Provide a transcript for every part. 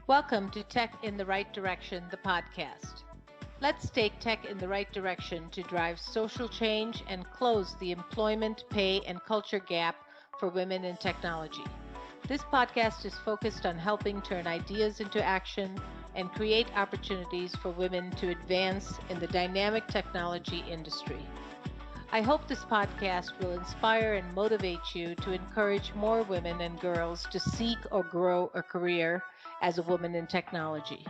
Welcome to Tech in the Right Direction, the podcast. Let's take tech in the right direction to drive social change and close the employment, pay, and culture gap for women in technology. This podcast is focused on helping turn ideas into action and create opportunities for women to advance in the dynamic technology industry. I hope this podcast will inspire and motivate you to encourage more women and girls to seek or grow a career as a woman in technology.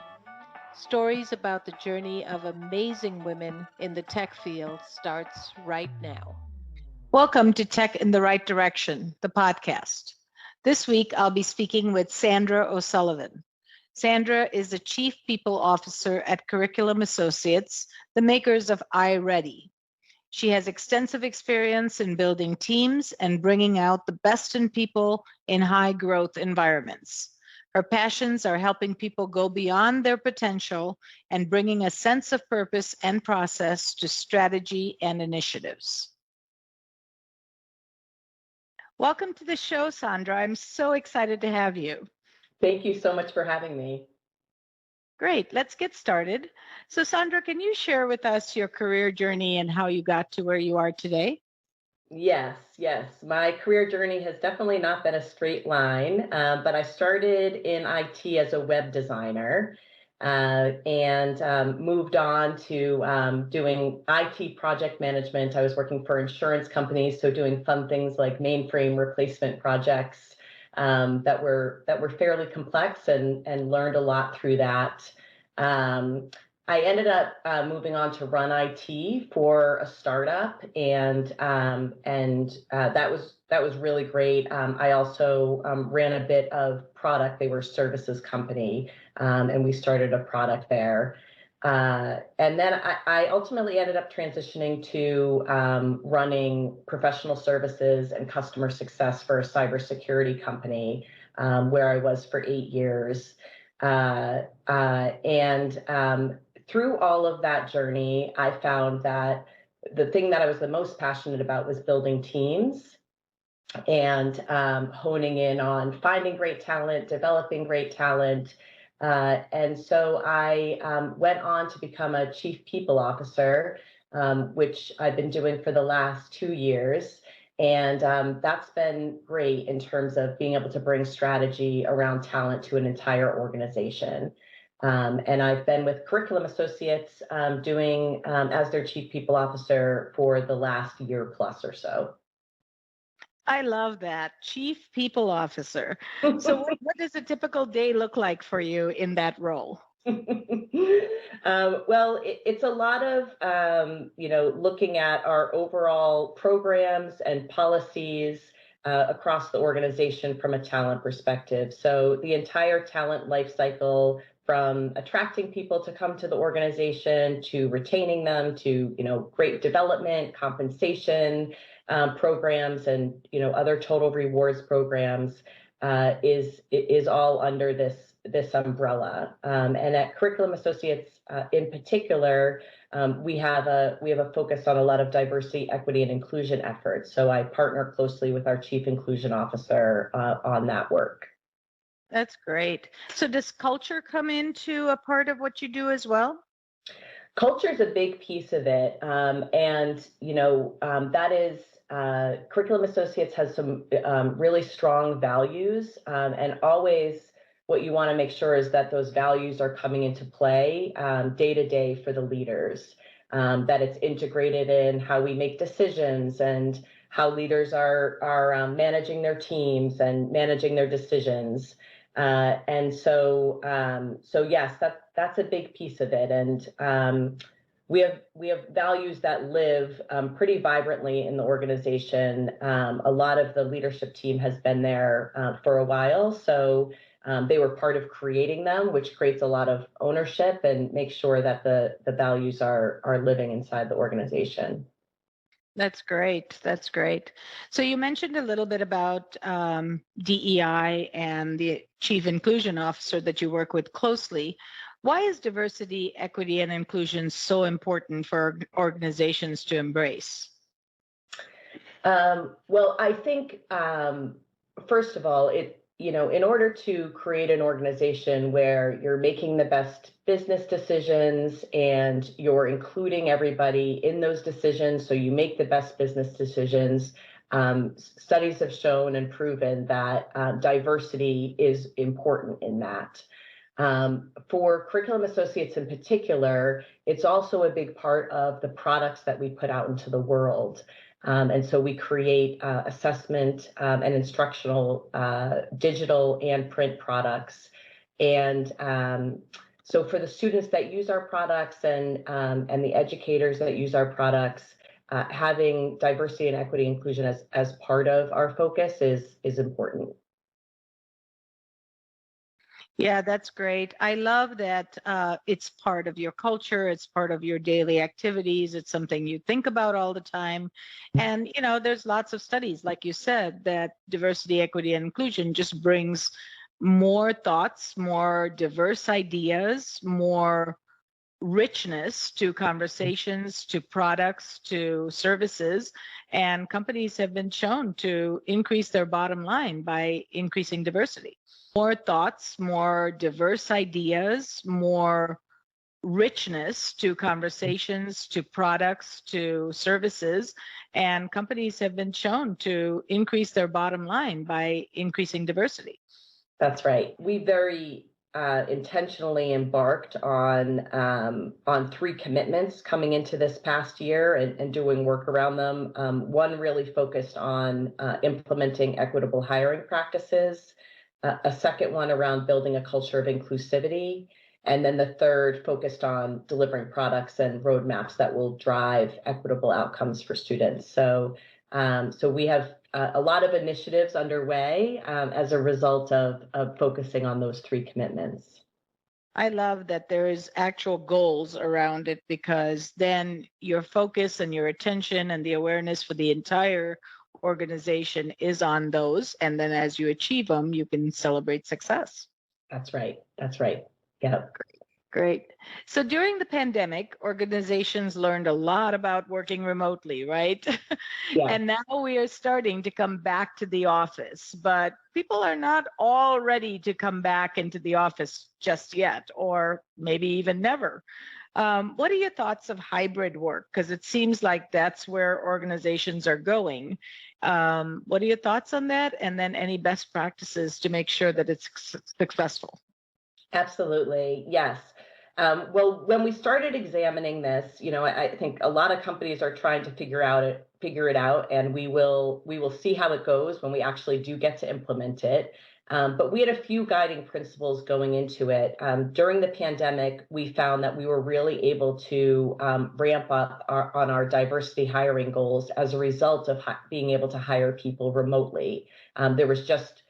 Stories about the journey of amazing women in the tech field starts right now. Welcome to Tech in the Right Direction, the podcast. This week, I'll be speaking with Sandra O'Sullivan. Sandra is the Chief People Officer at Curriculum Associates, the makers of iReady. She has extensive experience in building teams and bringing out the best in people in high-growth environments. Her passions are helping people go beyond their potential and bringing a sense of purpose and process to strategy and initiatives. Welcome to the show, Sandra. I'm so excited to have you. Thank you so much for having me. Great. Let's get started. So, Sandra, can you share with us your career journey and how you got to where you are today? Yes. My career journey has definitely not been a straight line, but I started in IT as a web designer and moved on to doing IT project management. I was working for insurance companies, so doing fun things like mainframe replacement projects that were fairly complex and learned a lot through that. I ended up moving on to run IT for a startup, and that was really great. I also ran a bit of product. They were a services company, and we started a product there. And then I ultimately ended up transitioning to running professional services and customer success for a cybersecurity company, where I was for 8 years. Through all of that journey, I found that the thing that I was the most passionate about was building teams and honing in on finding great talent, developing great talent. And so I went on to become a chief people officer, which I've been doing for the last 2 years. And that's been great in terms of being able to bring strategy around talent to an entire organization. And I've been with Curriculum Associates doing as their chief people officer for the last year plus or so. I love that. Chief People Officer. So what does a typical day look like for you in that role? Well, it's a lot of, looking at our overall programs and policies across the organization from a talent perspective. So the entire talent life cycle, from attracting people to come to the organization to retaining them to, great development, compensation programs, and, other total rewards programs is all under this umbrella. And at Curriculum Associates in particular, we have a focus on a lot of diversity, equity, and inclusion efforts. So I partner closely with our Chief Inclusion Officer on that work. That's great. So does culture come into a part of what you do as well? Culture is a big piece of it. That is, Curriculum Associates has some really strong values, and always what you want to make sure is that those values are coming into play day to day for the leaders, that it's integrated in how we make decisions and how leaders are managing their teams and managing their decisions. So yes, that's a big piece of it. And we have values that live pretty vibrantly in the organization. A lot of the leadership team has been there for a while, so they were part of creating them, which creates a lot of ownership and makes sure that the values are living inside the organization. That's great. That's great. So you mentioned a little bit about DEI and the Chief Inclusion Officer that you work with closely. Why is diversity, equity, and inclusion so important for organizations to embrace? Well, I think, first of all, in order to create an organization where you're making the best business decisions and you're including everybody in those decisions, so you make the best business decisions, studies have shown and proven that diversity is important in that. For curriculum associates in particular, it's also a big part of the products that we put out into the world. And so we create assessment and instructional digital and print products. And so for the students that use our products and the educators that use our products, having diversity and equity inclusion as part of our focus is important. Yeah, that's great. I love that it's part of your culture. It's part of your daily activities. It's something you think about all the time. And, there's lots of studies, like you said, that diversity, equity, and inclusion just brings more thoughts, more diverse ideas, more richness to conversations, to products, to services. And companies have been shown to increase their bottom line by increasing diversity. More thoughts, more diverse ideas, more richness to conversations, to products, to services. And companies have been shown to increase their bottom line by increasing diversity. That's right. We very intentionally embarked on 3 commitments coming into this past year and doing work around them. One really focused on implementing equitable hiring practices, a second one around building a culture of inclusivity, and then the third focused on delivering products and roadmaps that will drive equitable outcomes for students. So we have a lot of initiatives underway as a result of focusing on those 3 commitments. I love that there's actual goals around it, because then your focus and your attention and the awareness for the entire organization is on those. And then as you achieve them, you can celebrate success. That's right. That's right. Yeah. Great. So during the pandemic, organizations learned a lot about working remotely, right? Yeah. And now we are starting to come back to the office, but people are not all ready to come back into the office just yet, or maybe even never. What are your thoughts of hybrid work? Because it seems like that's where organizations are going. What are your thoughts on that? And then any best practices to make sure that it's successful? Absolutely. Yes. Well, when we started examining this, I think a lot of companies are trying to figure it out, and we will see how it goes when we actually do get to implement it. But we had a few guiding principles going into it. During the pandemic, we found that we were really able to ramp up on our diversity hiring goals as a result of being able to hire people remotely. There was just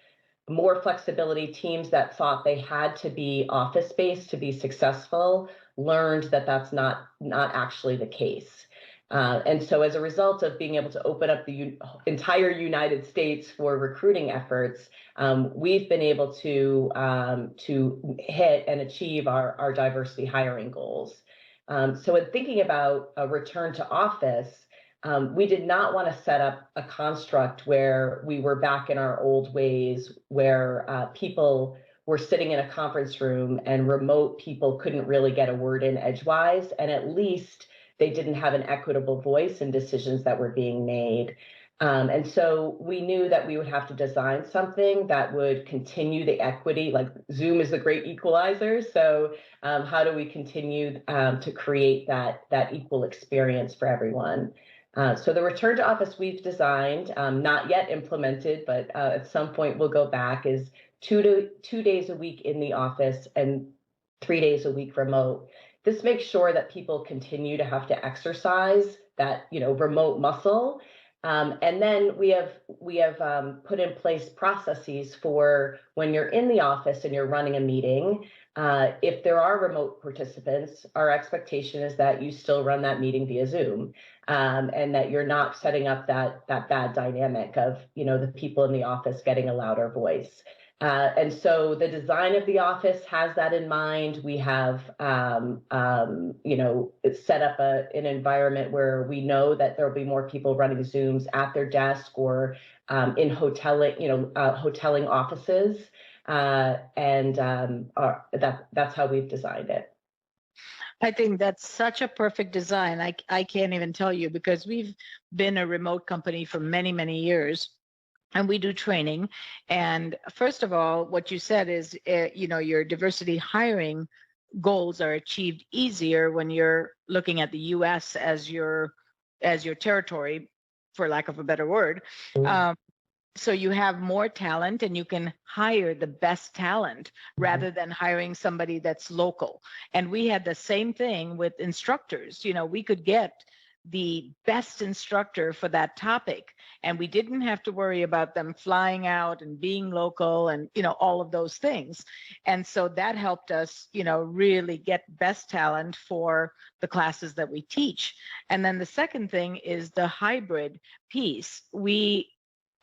more flexibility. Teams that thought they had to be office-based to be successful learned that that's not actually the case. And so as a result of being able to open up the entire United States for recruiting efforts, we've been able to hit and achieve our diversity hiring goals. So in thinking about a return to office, we did not want to set up a construct where we were back in our old ways, where people were sitting in a conference room and remote people couldn't really get a word in edgewise, and at least they didn't have an equitable voice in decisions that were being made. And so we knew that we would have to design something that would continue the equity. Like Zoom is the great equalizer. So how do we continue to create that equal experience for everyone? So the return to office we've designed, not yet implemented, but at some point we'll go back, is 2 days a week in the office and 3 days a week remote. This makes sure that people continue to have to exercise that, remote muscle. And then we have put in place processes for when you're in the office and you're running a meeting. If there are remote participants, our expectation is that you still run that meeting via Zoom, and that you're not setting up that bad dynamic of, the people in the office getting a louder voice. And so the design of the office has that in mind. We have, set up an environment where we know that there'll be more people running Zooms at their desk or in hoteling offices. That's how we've designed it. I think that's such a perfect design. I can't even tell you, because we've been a remote company for many, many years. And we do training. And first of all, what you said is, your diversity hiring goals are achieved easier when you're looking at the U.S. as your territory, for lack of a better word. So you have more talent and you can hire the best talent rather than hiring somebody that's local. And we had the same thing with instructors. We could get the best instructor for that topic, and we didn't have to worry about them flying out and being local and all of those things. And so that helped us really get best talent for the classes that we teach. And then the second thing is the hybrid piece. We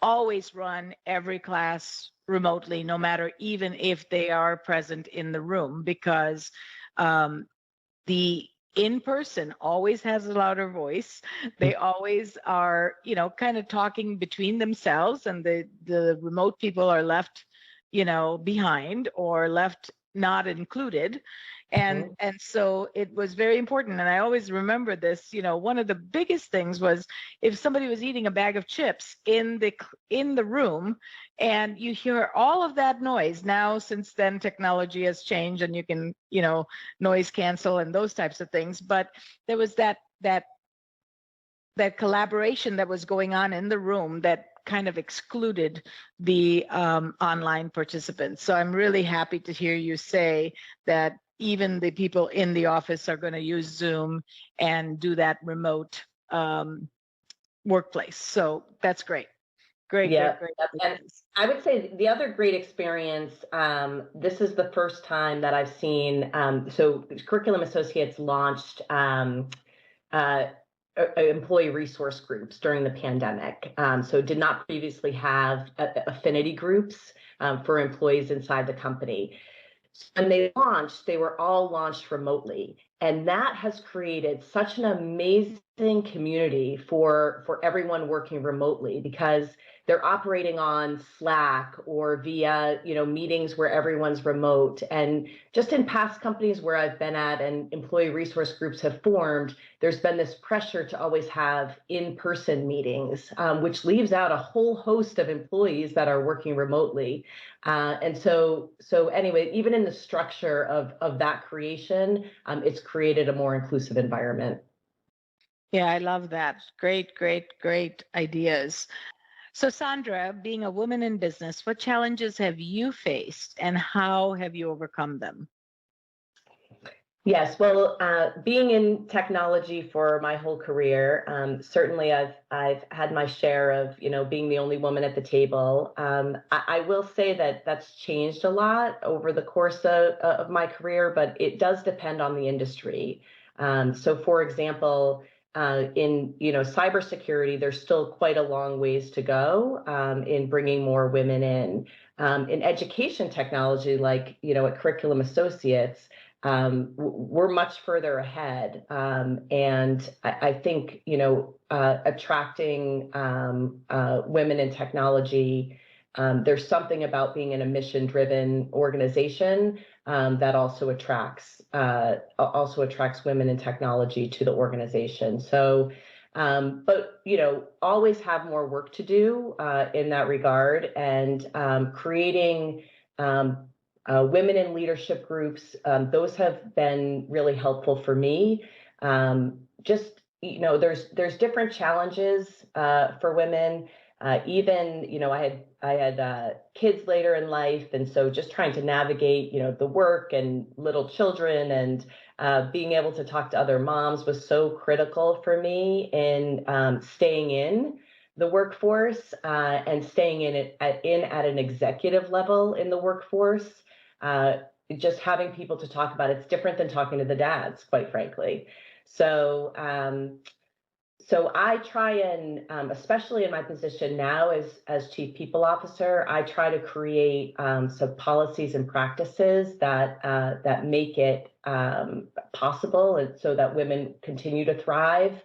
always run every class remotely, no matter, even if they are present in the room, because the in-person always has a louder voice. They always are, kind of talking between themselves, and the remote people are left, behind or left not included. And so it was very important. And I always remember this, one of the biggest things was if somebody was eating a bag of chips in the room, and you hear all of that noise. Now, since then, technology has changed and you can, noise cancel and those types of things. But there was that collaboration that was going on in the room that kind of excluded the online participants. So I'm really happy to hear you say that even the people in the office are going to use Zoom and do that remote workplace. So that's great. Great. And I would say the other great experience, this is the first time that I've seen, so Curriculum Associates launched employee resource groups during the pandemic. So did not previously have affinity groups for employees inside the company. When they launched, they were all launched remotely. And that has created such an amazing community for everyone working remotely, because they're operating on Slack or via, meetings where everyone's remote. And just in past companies where I've been at and employee resource groups have formed, there's been this pressure to always have in-person meetings, which leaves out a whole host of employees that are working remotely. And so anyway, even in the structure of that creation, it's created a more inclusive environment. Yeah, I love that. Great ideas. So Sandra, being a woman in business, what challenges have you faced and how have you overcome them? Yes, well, being in technology for my whole career, certainly I've had my share of, being the only woman at the table. I will say that that's changed a lot over the course of my career, but it does depend on the industry. So for example, in cybersecurity, there's still quite a long ways to go in bringing more women in. In education technology, like at Curriculum Associates, we're much further ahead, and I think attracting women in technology. There's something about being in a mission-driven organization that also attracts women in technology to the organization. So, but always have more work to do in that regard, and creating women in leadership groups. Those have been really helpful for me. There's different challenges for women. Even I had kids later in life, and so just trying to navigate the work and little children, and being able to talk to other moms was so critical for me in staying in the workforce and staying in at an executive level in the workforce. Just having people to talk about it's different than talking to the dads, quite frankly. So So I try and, especially in my position now as Chief People Officer, I try to create some policies and practices that make it possible, and so that women continue to thrive,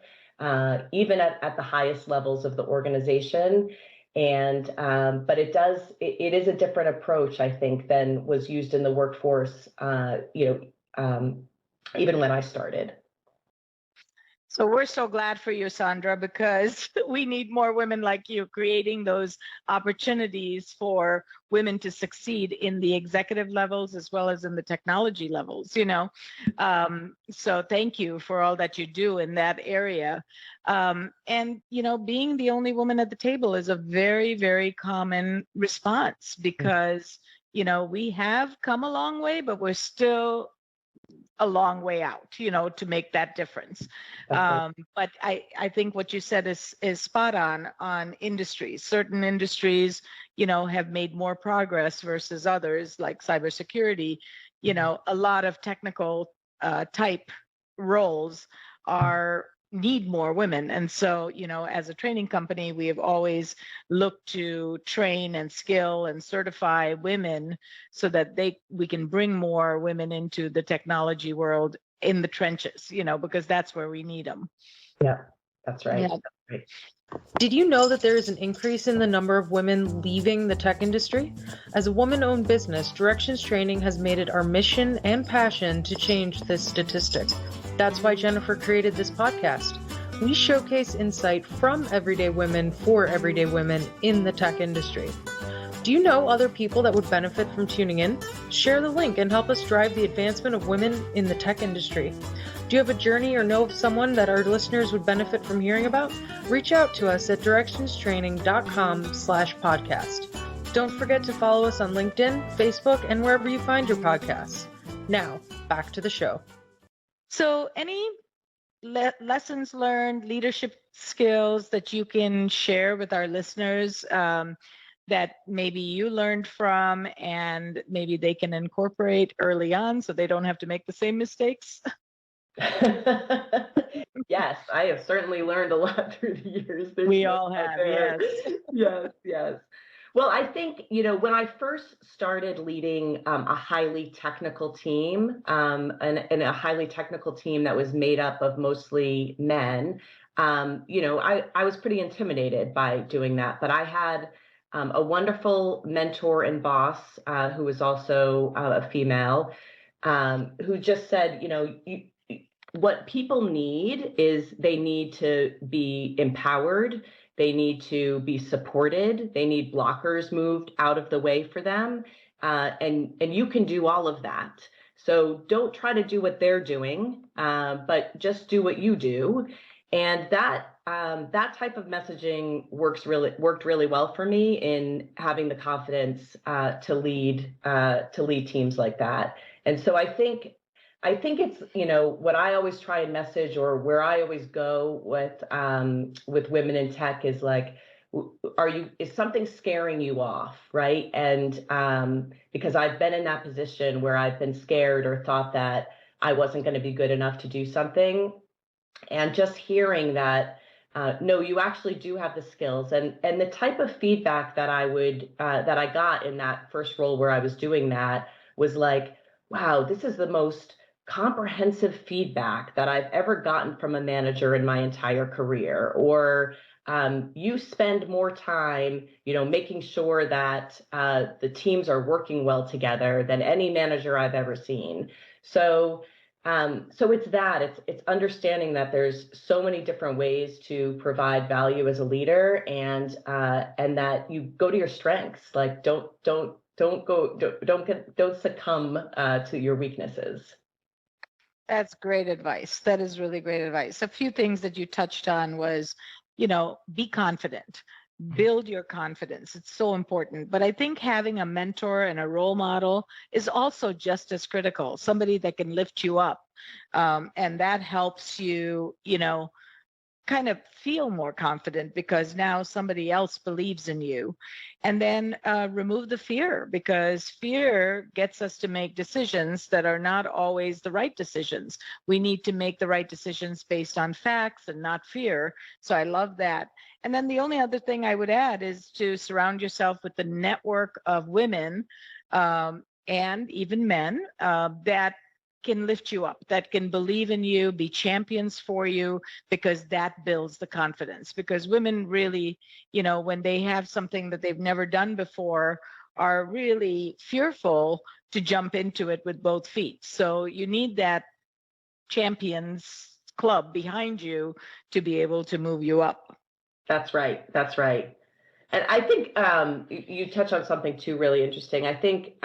even at the highest levels of the organization. And but it is a different approach, I think, than was used in the workforce, even when I started. So we're so glad for you, Sandra, because we need more women like you creating those opportunities for women to succeed in the executive levels as well as in the technology levels, So thank you for all that you do in that area. And, being the only woman at the table is a very, very common response because, we have come a long way, but we're still a long way out, to make that difference. But I think what you said is spot on industries. Certain industries, have made more progress versus others, like cybersecurity. A lot of technical type roles need more women. And so, as a training company, we have always looked to train and skill and certify women so that we can bring more women into the technology world in the trenches, because that's where we need them. Yeah, that's right. Yeah. That's right. Did you know that there is an increase in the number of women leaving the tech industry? As a woman-owned business, Directions Training has made it our mission and passion to change this statistic. That's why Jennifer created this podcast. We showcase insight from everyday women for everyday women in the tech industry. Do you know other people that would benefit from tuning in? Share the link and help us drive the advancement of women in the tech industry. Do you have a journey or know of someone that our listeners would benefit from hearing about? Reach out to us at directionstraining.com/podcast. Don't forget to follow us on LinkedIn, Facebook, and wherever you find your podcasts. Now, back to the show. So any lessons learned, leadership skills that you can share with our listeners that maybe you learned from and maybe they can incorporate early on so they don't have to make the same mistakes? Yes, I have certainly learned a lot through the years. We all have, yes. Yes. Well, I think, when I first started leading a highly technical team, and a highly technical team that was made up of mostly men, I was pretty intimidated by doing that. But I had a wonderful mentor and boss who was also a female, who just said, what people need is they need to be empowered. They need to be supported. They need blockers moved out of the way for them. And you can do all of that. So don't try to do what they're doing, but just do what you do. And that type of messaging worked really well for me in having the confidence to lead teams like that. And so I think it's, what I always try and message, or where I always go with women in tech, is like, is something scaring you off, right? And because I've been in that position where I've been scared or thought that I wasn't going to be good enough to do something, and just hearing that, no, you actually do have the skills, and the type of feedback that I got in that first role where I was doing that was like, wow, this is the most comprehensive feedback that I've ever gotten from a manager in my entire career. Or you spend more time, making sure that the teams are working well together than any manager I've ever seen. So it's understanding that there's so many different ways to provide value as a leader, and that you go to your strengths. Like don't succumb to your weaknesses. That's great advice. That is really great advice. A few things that you touched on was, be confident, build your confidence. It's so important. But I think having a mentor and a role model is also just as critical, somebody that can lift you up. And that helps you, kind of feel more confident because now somebody else believes in you. And then remove the fear, because fear gets us to make decisions that are not always the right decisions. We need to make the right decisions based on facts and not fear. So I love that. And then the only other thing I would add is to surround yourself with the network of women and even men that can lift you up, that can believe in you, be champions for you, because that builds the confidence. Because women really, when they have something that they've never done before, are really fearful to jump into it with both feet. So you need that champions club behind you to be able to move you up. That's right. That's right. And I think you touch on something too really interesting. I think,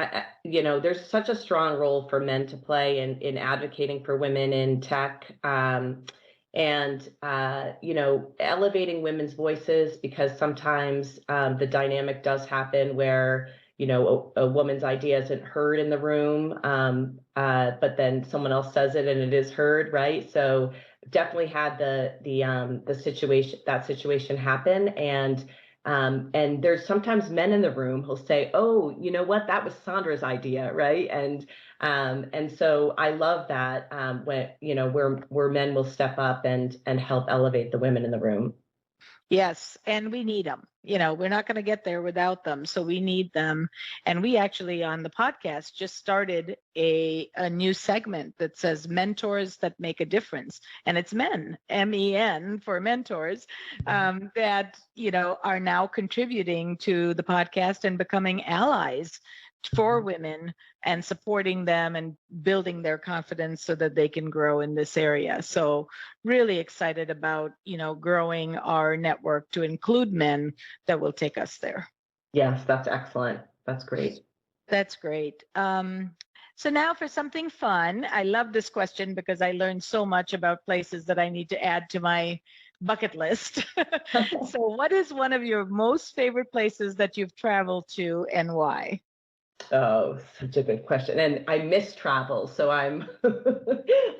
there's such a strong role for men to play in advocating for women in tech and, elevating women's voices, because sometimes the dynamic does happen where, a woman's idea isn't heard in the room, but then someone else says it and it is heard, right? So definitely had the situation happen. And there's sometimes men in the room who'll say, "Oh, you know what? That was Sandra's idea, right?" And so I love that when where men will step up and help elevate the women in the room. Yes, and we need them. We're not going to get there without them, so we need them. And we actually on the podcast just started a new segment that says mentors that make a difference, and it's men, MEN for mentors, that are now contributing to the podcast and becoming allies for women and supporting them and building their confidence so that they can grow in this area. So really excited about, growing our network to include men that will take us there. Yes, that's excellent. That's great. That's great. So now for something fun. I love this question because I learned so much about places that I need to add to my bucket list. So what is one of your most favorite places that you've traveled to and why? Oh, such a good question. And I miss travel, so I'm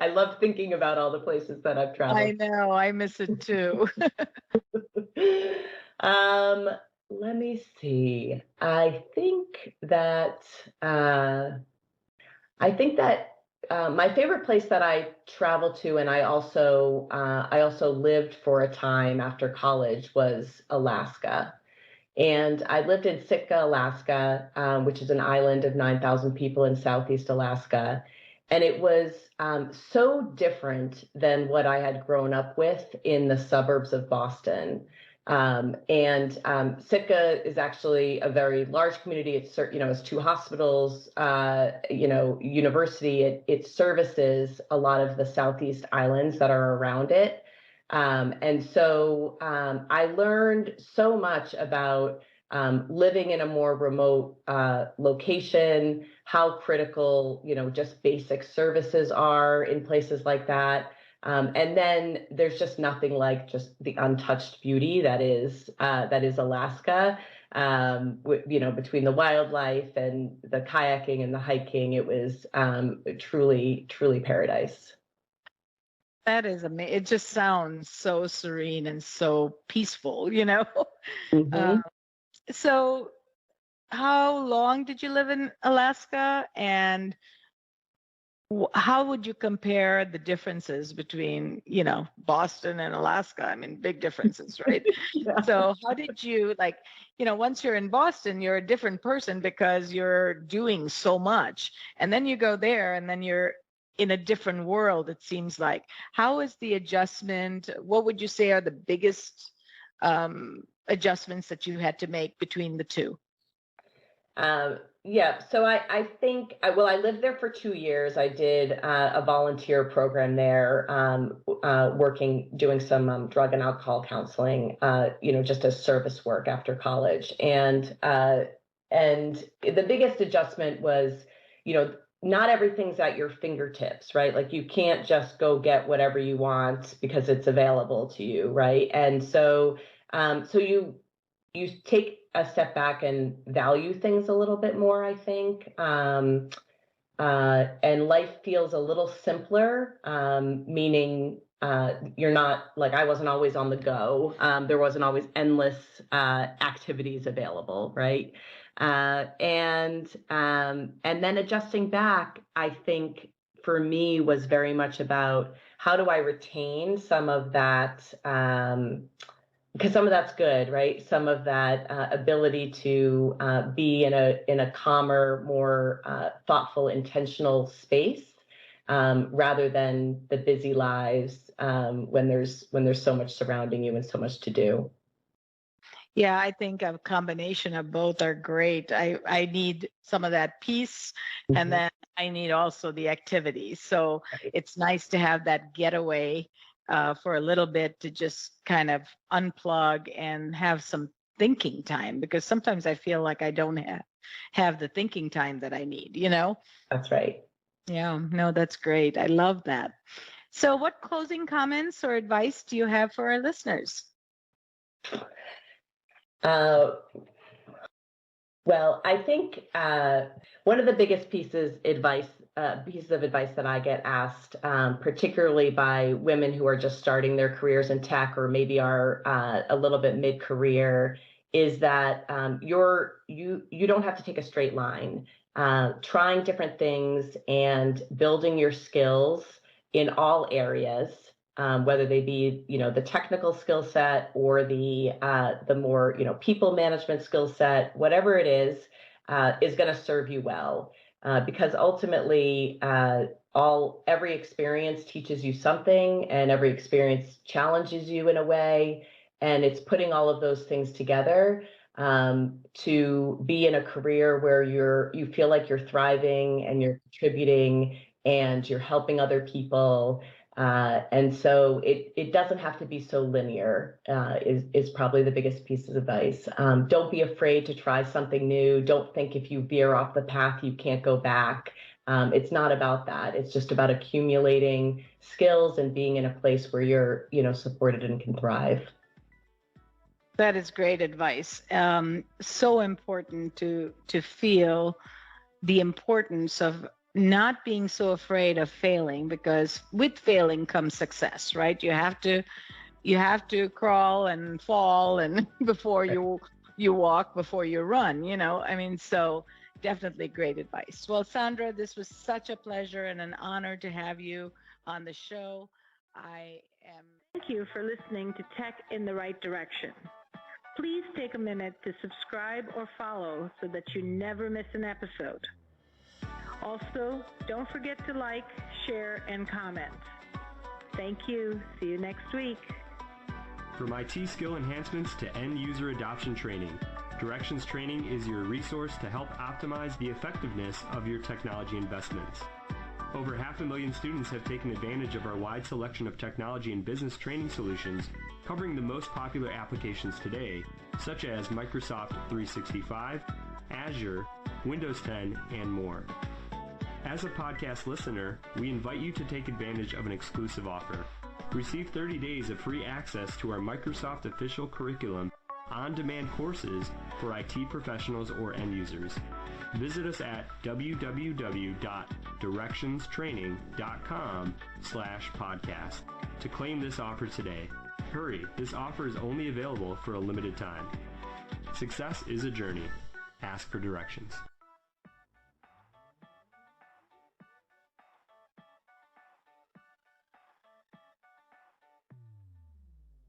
I love thinking about all the places that I've traveled. I know, I miss it too. Let me see. I think that my favorite place that I traveled to, and I also lived for a time after college, was Alaska. And I lived in Sitka, Alaska, which is an island of 9,000 people in Southeast Alaska. And it was so different than what I had grown up with in the suburbs of Boston. Sitka is actually a very large community. It's two hospitals, university. It services a lot of the Southeast islands that are around it. So I learned so much about living in a more remote location, how critical, just basic services are in places like that. And then there's just nothing like just the untouched beauty that is Alaska. Between the wildlife and the kayaking and the hiking, it was truly, truly paradise. That is amazing. It just sounds so serene and so peaceful, Mm-hmm. So how long did you live in Alaska, and how would you compare the differences between, Boston and Alaska? I mean, big differences, right? Yeah. So how did you once you're in Boston, you're a different person because you're doing so much. And then you go there and then you're in a different world, it seems like. How is the adjustment? What would you say are the biggest adjustments that you had to make between the two? So I think, I lived there for 2 years. I did a volunteer program there, doing some drug and alcohol counseling, just as service work after college. And the biggest adjustment was, not everything's at your fingertips, right? Like you can't just go get whatever you want because it's available to you, right? And so you take a step back and value things a little bit more, I think. and life feels a little simpler, meaning you're not like, I wasn't always on the go. There wasn't always endless activities available, right? And then adjusting back, I think for me was very much about how do I retain some of that, because some of that's good, right? Some of that ability to be in a calmer, more thoughtful, intentional space, rather than the busy lives, when there's so much surrounding you and so much to do. Yeah, I think a combination of both are great. I need some of that peace, and then I need also the activity. So it's nice to have that getaway for a little bit to just kind of unplug and have some thinking time, because sometimes I feel like I don't have the thinking time that I need, you know? That's right. Yeah, no, that's great. I love that. So what closing comments or advice do you have for our listeners? Well, I think one of the biggest pieces of advice that I get asked, particularly by women who are just starting their careers in tech or maybe are a little bit mid-career, is that you don't have to take a straight line. Trying different things and building your skills in all areas, whether they be, the technical skill set or the more, people management skill set, whatever it is going to serve you well. Because ultimately, every experience teaches you something, and every experience challenges you in a way. And it's putting all of those things together to be in a career where you feel like you're thriving and you're contributing and you're helping other people. And so it doesn't have to be so linear, is probably the biggest piece of advice. Don't be afraid to try something new. Don't think if you veer off the path, you can't go back. It's not about that. It's just about accumulating skills and being in a place where you're, supported and can thrive. That is great advice. So important to feel the importance of not being so afraid of failing, because with failing comes success, right? You have to crawl and fall and before you walk, before you run, so definitely great advice. Well, Sandra, this was such a pleasure and an honor to have you on the show. Thank you for listening to Tech in the Right Direction. Please take a minute to subscribe or follow so that you never miss an episode. Also, don't forget to like, share, and comment. Thank you. See you next week. From IT skill enhancements to end-user adoption training, Directions Training is your resource to help optimize the effectiveness of your technology investments. Over 500,000 students have taken advantage of our wide selection of technology and business training solutions, covering the most popular applications today, such as Microsoft 365, Azure, Windows 10, and more. As a podcast listener, we invite you to take advantage of an exclusive offer. Receive 30 days of free access to our Microsoft official curriculum, on-demand courses for IT professionals or end users. Visit us at www.directionstraining.com/podcast to claim this offer today. Hurry, this offer is only available for a limited time. Success is a journey. Ask for directions.